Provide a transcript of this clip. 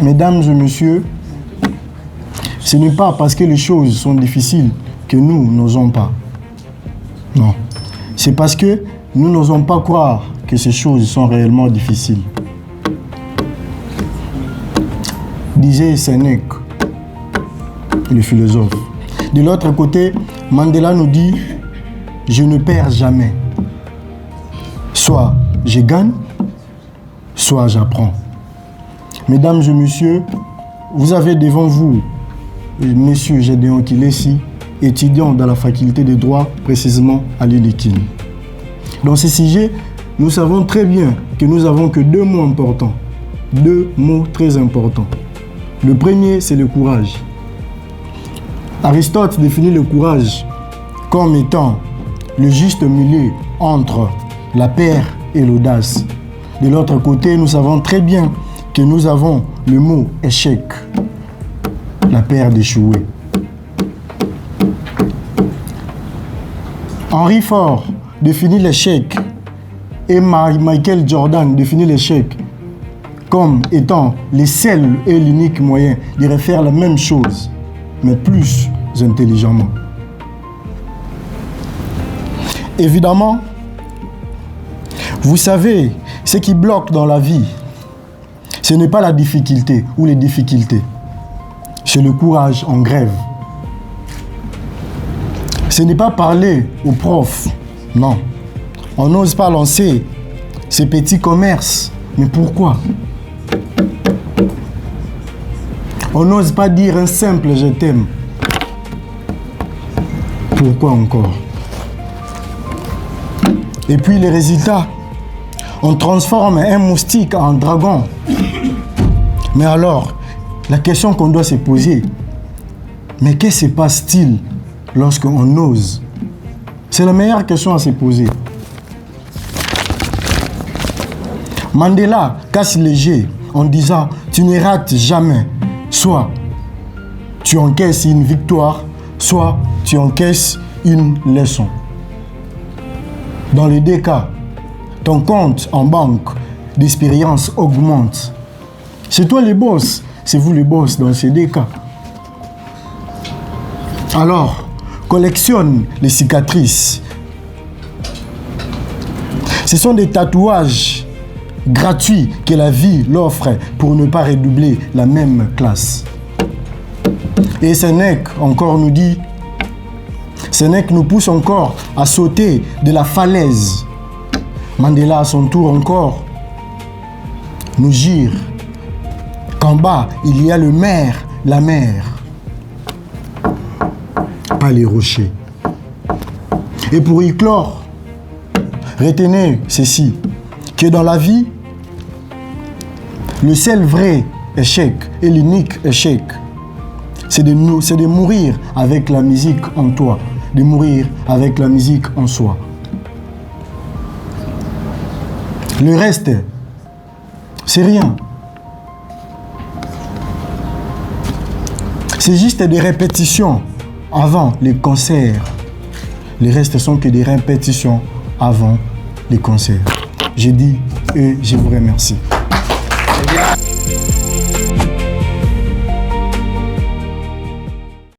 Mesdames et messieurs, ce n'est pas parce que les choses sont difficiles que nous n'osons pas. Non. C'est parce que nous n'osons pas croire que ces choses sont réellement difficiles. Disait Sénèque, le philosophe. De l'autre côté, Mandela nous dit « Je ne perds jamais. Soit je gagne, soit j'apprends. » Mesdames et messieurs, vous avez devant vous Monsieur Gédéon Kilessi, étudiant dans la faculté de droit, précisément à l'Ilikine. Dans ce sujet, nous savons très bien que nous avons que deux mots importants. Deux mots très importants. Le premier, c'est le courage. Aristote définit le courage comme étant le juste milieu entre la peur et l'audace. De l'autre côté, nous savons très bien que nous avons le mot échec, la peur d'échouer. Henry Ford définit l'échec et Michael Jordan définit l'échec comme étant le seul et l'unique moyen de refaire la même chose, mais plus intelligemment. Évidemment, vous savez, ce qui bloque dans la vie, ce n'est pas la difficulté ou les difficultés, c'est le courage en grève. Ce n'est pas parler aux profs, non. On n'ose pas lancer ces petits commerces, mais pourquoi? On n'ose pas dire un simple « je t'aime ». Pourquoi encore? Et puis les résultats, on transforme un moustique en dragon. Mais alors, la question qu'on doit se poser, mais que se passe-t-il lorsqu'on ose? C'est la meilleure question à se poser. Mandela casse les jets en disant « tu ne rates jamais ». Soit tu encaisses une victoire, soit tu encaisses une leçon. Dans les deux cas, ton compte en banque d'expérience augmente. C'est toi le boss, c'est vous le boss dans ces deux cas. Alors, collectionne les cicatrices. Ce sont des tatouages gratuits que la vie l'offre pour ne pas redoubler la même classe. Et Sénèque encore nous dit, Sénèque nous pousse encore à sauter de la falaise. Mandela à son tour encore nous jure qu'en bas il y a le mer, la mer, pas les rochers. Et pour y clore, retenez ceci, que dans la vie, le seul vrai échec et l'unique échec, c'est de mourir avec la musique en toi, de mourir avec la musique en soi. Le reste, c'est rien. C'est juste des répétitions avant les concerts. Les restes sont que des répétitions avant les concerts. J'ai dit et je vous remercie.